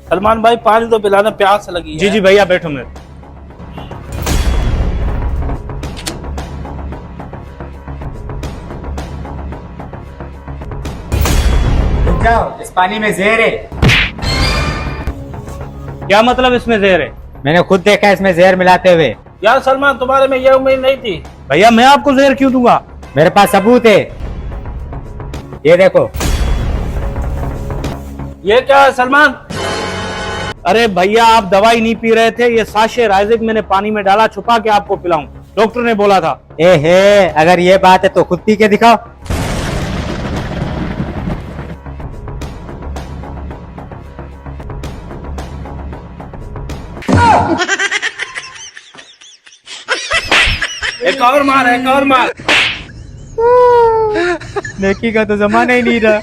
सलमान भाई पानी तो पिलाना, प्यास लगी है। जी जी भैया बैठो मैं। रुक जाओ, इस पानी में जहर है। क्या मतलब इसमें जहर है? मैंने खुद देखा इसमें जहर मिलाते हुए। यार सलमान, तुम्हारे में ये उम्मीद नहीं थी। भैया मैं आपको जहर क्यों दूंगा? मेरे पास सबूत है, ये देखो। ये क्या है सलमान? अरे भैया आप दवाई नहीं पी रहे थे, ये साशे राइजिक मैंने पानी में डाला छुपा के आपको पिलाऊं, डॉक्टर ने बोला था। ए अगर ये बात है तो खुद पी के दिखाओ। एक और मार, एक और मार। नेकी का तो जमाना ही नहीं रहा।